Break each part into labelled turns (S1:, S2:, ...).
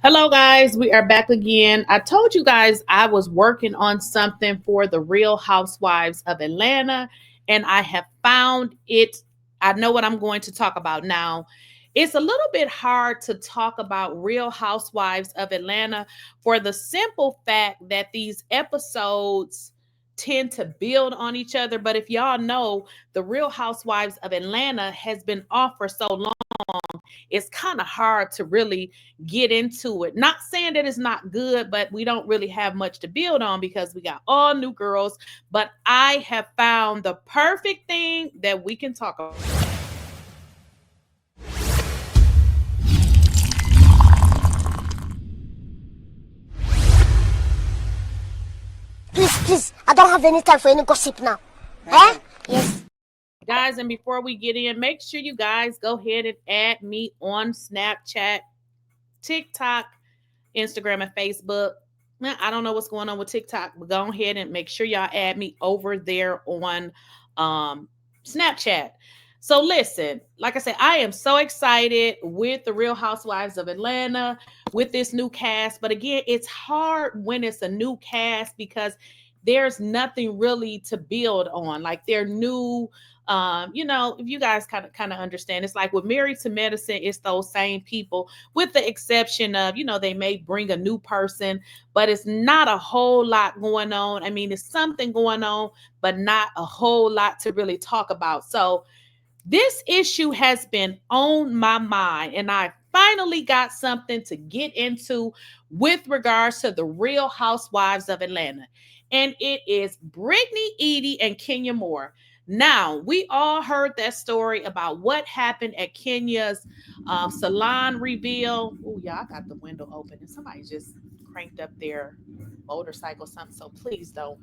S1: Hello, guys. We are back again. I told you guys I was working on something for the Real Housewives of Atlanta, and I have found it. I know what I'm going to talk about now. It's a little bit hard to talk about Real Housewives of Atlanta for the simple fact that these episodes tend to build on each other. But if y'all know, the Real Housewives of Atlanta has been off for so long, it's kind of hard to really get into it. Not saying that it's not good, but we don't really have much to build on because we got all new girls. But I have found the perfect thing that we can talk about.
S2: Please, I don't have any time for any gossip now. Eh? Yes.
S1: Guys, and before we get in, make sure you guys go ahead and add me on Snapchat, TikTok, Instagram, and Facebook. I don't know what's going on with TikTok, but go ahead and make sure y'all add me over there on Snapchat. So listen, like I said, I am so excited with the Real Housewives of Atlanta with this new cast. But again, it's hard when it's a new cast because there's nothing really to build on. Like they're new. If you guys kind of understand, it's like with Married to Medicine, it's those same people, with the exception of, they may bring a new person, but it's not a whole lot going on. I mean, it's something going on, but not a whole lot to really talk about. So this issue has been on my mind, and I finally got something to get into with regards to the Real Housewives of Atlanta. And it is Brittany, Eady, and Kenyamoore. Now, we all heard that story about what happened at Kenya's salon reveal. Oh, yeah, I got the window open, and somebody just cranked up their motorcycle or something. So please don't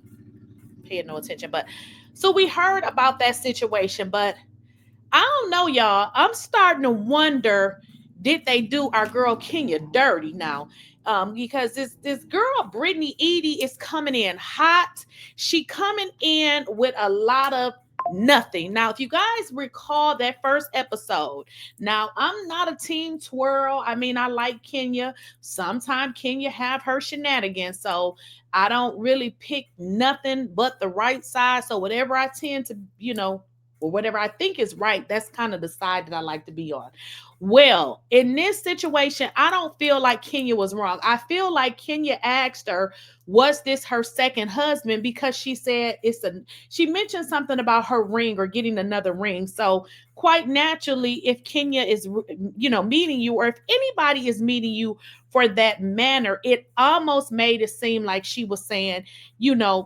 S1: pay no attention. But so we heard about that situation, but I don't know, y'all. I'm starting to wonder, did they do our girl Kenya dirty now? Because this girl Brittany Eady is coming in hot. She coming in with a lot of nothing. Now, if you guys recall that first episode, now I'm not a team twirl. I mean, I like Kenya. Sometimes Kenya have her shenanigans, so I don't really pick nothing but the right side. So whatever I tend to, or whatever I think is right, that's kind of the side that I like to be on. Well, in this situation, I don't feel like Kenya was wrong. I feel like Kenya asked her, was this her second husband? Because she said she mentioned something about her ring or getting another ring. So quite naturally, if Kenya is, meeting you, or if anybody is meeting you for that manner, it almost made it seem like she was saying,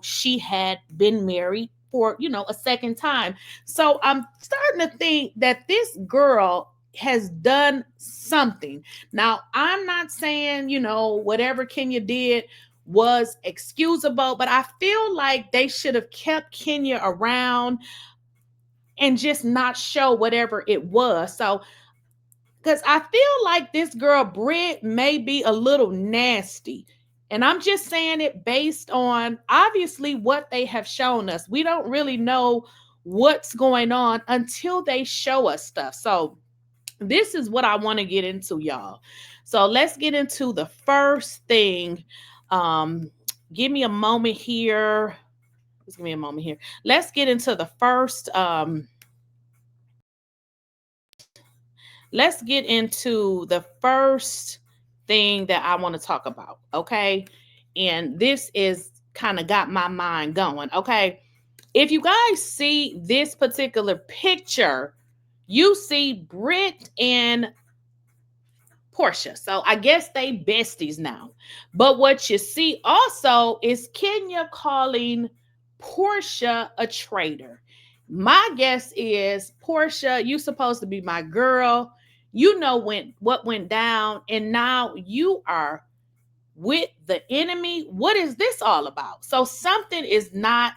S1: she had been married for, a second time. So I'm starting to think that this girl has done something. Now, I'm not saying, whatever Kenya did was excusable, but I feel like they should have kept Kenya around and just not show whatever it was. So, because I feel like this girl, Britt, may be a little nasty. And I'm just saying it based on obviously what they have shown us. We don't really know what's going on until they show us stuff. So, this is what I want to get into, y'all. So, let's get into the first thing. Um, Give me a moment here. Just give me a moment here. Let's get into the first. Let's get into the first thing that I want to talk about. Okay. And this is kind of got my mind going. Okay. If you guys see this particular picture, you see Britt and Portia. So I guess they besties now. But what you see also is Kenya calling Portia a traitor. My guess is, Portia, you supposed to be my girl. You know what went down, and now you are with the enemy. What is this all about? So something is not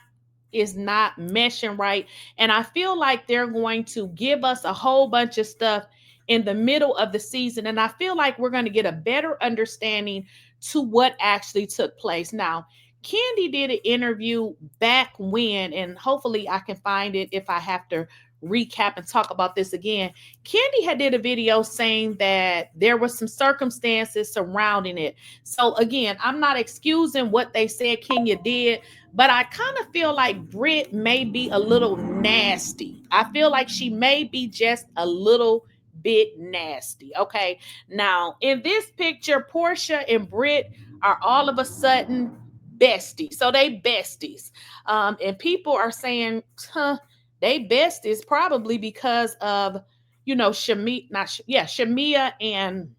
S1: meshing right. And I feel like they're going to give us a whole bunch of stuff in the middle of the season. And I feel like we're going to get a better understanding to what actually took place. Now, Candy did an interview back when, and hopefully I can find it if I have to recap and talk about this again. Candy had did a video saying that there were some circumstances surrounding it. So again, I'm not excusing what they said Kenya did, but I kind of feel like Britt may be a little nasty. I feel like she may be just a little bit nasty. Okay. Now, in this picture, Portia and Britt are all of a sudden besties. So they besties. And people are saying, huh, they besties probably because of, Shamia and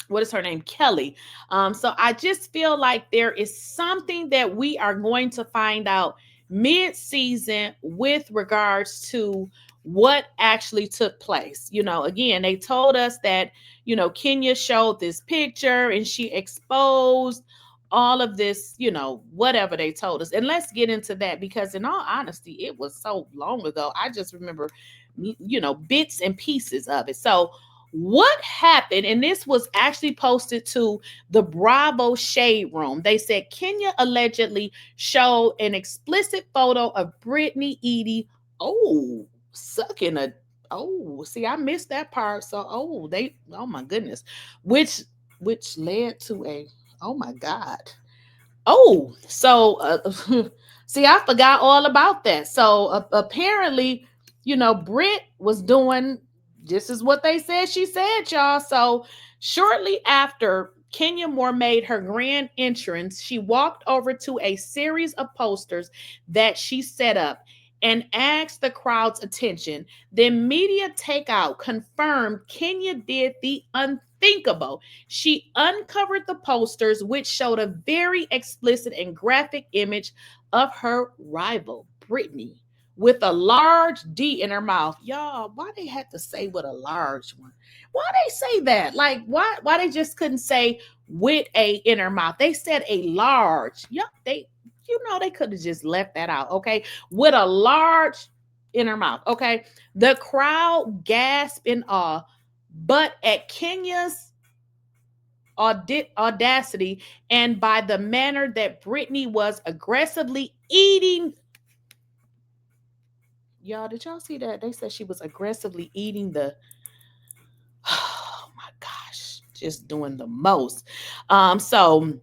S1: what is her name? Kelly. So I just feel like there is something that we are going to find out mid-season with regards to what actually took place. Again, they told us that, Kenya showed this picture and she exposed all of this, whatever they told us. And let's get into that because in all honesty, it was so long ago. I just remember, bits and pieces of it. So what happened, and this was actually posted to the Bravo Shade Room. They said Kenya allegedly showed an explicit photo of Brittany Eady, sucking a, see, I missed that part. So, oh my goodness, which led to a, oh my God. See, I forgot all about that. So apparently, Britt was doing, this is what they said she said, y'all. So shortly after Kenyamoore made her grand entrance, she walked over to a series of posters that she set up and asked the crowd's attention. Then media takeout confirmed Kenya did the unthinkable. She uncovered the posters, which showed a very explicit and graphic image of her rival, Brittany, with a large D in her mouth. Y'all, why they had to say with a large one? Why they say that? Like, why they just couldn't say with a in her mouth? They said a large. Yup, they could have just left that out, okay? With a large in her mouth, okay? The crowd gasped in awe, but at Kenya's audacity and by the manner that Brittany was aggressively eating. Y'all, did y'all see that? They said she was aggressively eating the, oh my gosh, just doing the most. So,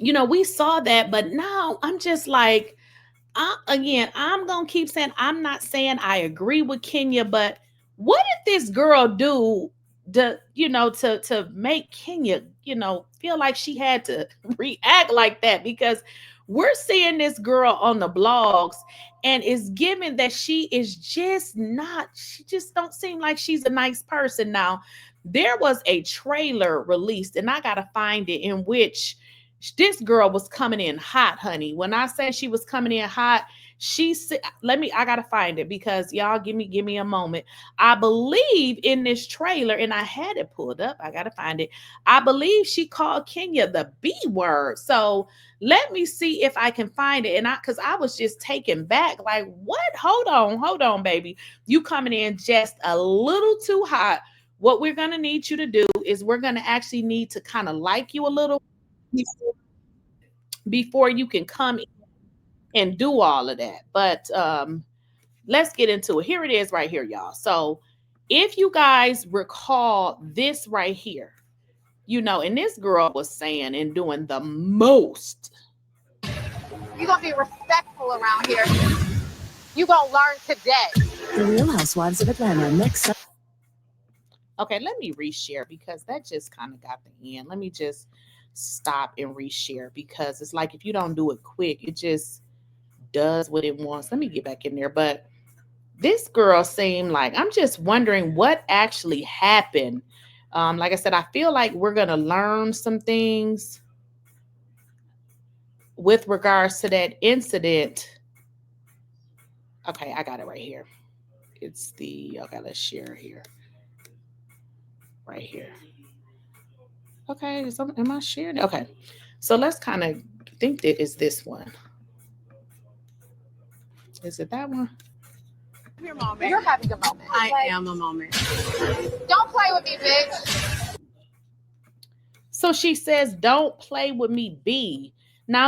S1: we saw that, but now I'm just like, I'm going to keep saying, I'm not saying I agree with Kenya, but what did this girl do to make Kenya, feel like she had to react like that? Because we're seeing this girl on the blogs and it's given that she is just not, she just don't seem like she's a nice person. Now, there was a trailer released and I got to find it in which this girl was coming in hot, honey. When I say she was coming in hot, she said, I gotta find it because y'all give me a moment. I believe in this trailer, and I had it pulled up. I gotta find it. I believe she called Kenya the B word. So let me see if I can find it. And because I was just taken back, like, what? Hold on, baby. You coming in just a little too hot. What we're gonna need you to do is we're gonna actually need to kind of like you a little before you can come in and do all of that. But let's get into it. Here it is right here, y'all. So if you guys recall this right here, and this girl was saying and doing the most.
S3: You're going to be respectful around here. You're going to learn today.
S4: The Real Housewives of Atlanta next.
S1: Okay, let me reshare because that just kind of got the end. Let me just stop and reshare because it's like if you don't do it quick, it just does what it wants. Let me get back in there. But this girl seemed like, I'm just wondering what actually happened. Like I said, I feel like we're going to learn some things with regards to that incident. Okay, I got it right here. It's okay, let's share here. Right here. Okay, am I sharing? Okay, so let's kind of think that is this one. Is it that one?
S3: Your moment. You're having a moment.
S4: I am a moment.
S3: Don't play with me, bitch.
S1: So she says, don't play with me, B. Now,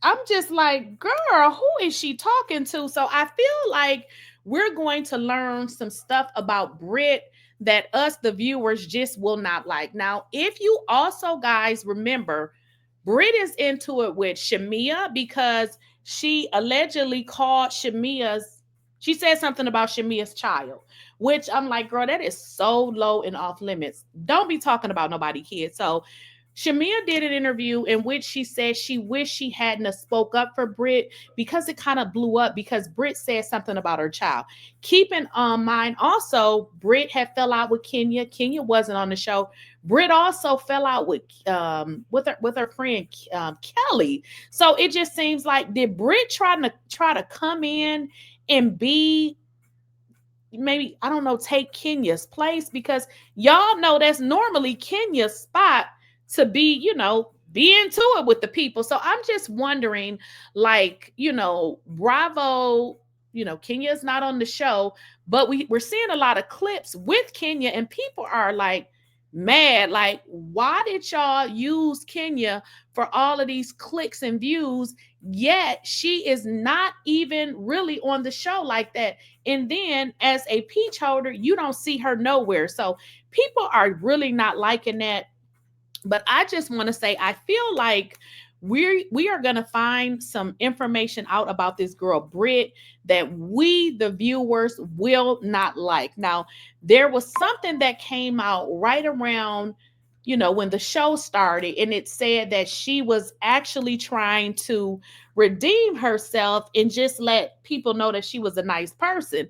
S1: I'm just like, girl, who is she talking to? So I feel like we're going to learn some stuff about Britt that us, the viewers, just will not like. Now, if you also guys remember, Britt is into it with Shamea because she allegedly called she said something about Shamea's child, which I'm like, girl, that is so low and off limits. Don't be talking about nobody kids. So Shamea did an interview in which she said she wished she hadn't have spoke up for Britt because it kind of blew up because Britt said something about her child. Keep in mind also, Britt had fell out with Kenya. Kenya wasn't on the show. Britt also fell out with her friend Kelly. So it just seems like, did Britt try to come in and be maybe, I don't know, take Kenya's place? Because y'all know that's normally Kenya's spot to be, be into it with the people. So I'm just wondering, like, Bravo, Kenya's not on the show, but we're seeing a lot of clips with Kenya and people are like mad. Like, why did y'all use Kenya for all of these clicks and views? Yet she is not even really on the show like that. And then as a peach holder, you don't see her nowhere. So people are really not liking that. But I just want to say, I feel like we are going to find some information out about this girl, Britt, that we, the viewers, will not like. Now, there was something that came out right around, when the show started, and it said that she was actually trying to redeem herself and just let people know that she was a nice person.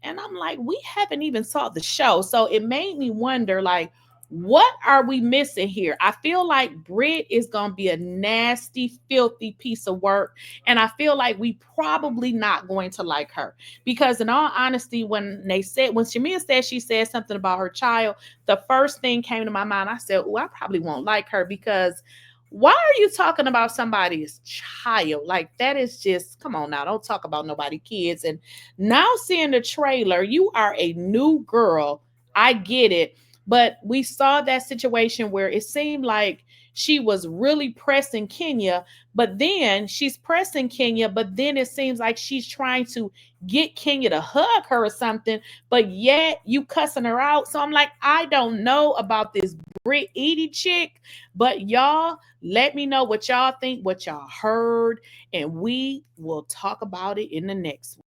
S1: And I'm like, we haven't even saw the show. So it made me wonder, like, what are we missing here? I feel like Britt is going to be a nasty, filthy piece of work. And I feel like we probably not going to like her. Because in all honesty, when Shamea said she said something about her child, the first thing came to my mind. I said, oh, I probably won't like her because why are you talking about somebody's child? Like, that is just, come on now, don't talk about nobody's kids. And now seeing the trailer, you are a new girl. I get it. But we saw that situation where it seemed like she was really pressing Kenya, but then she's pressing Kenya, but then it seems like she's trying to get Kenya to hug her or something, but yet you cussing her out. So I'm like, I don't know about this Britt Eady chick, but y'all let me know what y'all think, what y'all heard, and we will talk about it in the next one.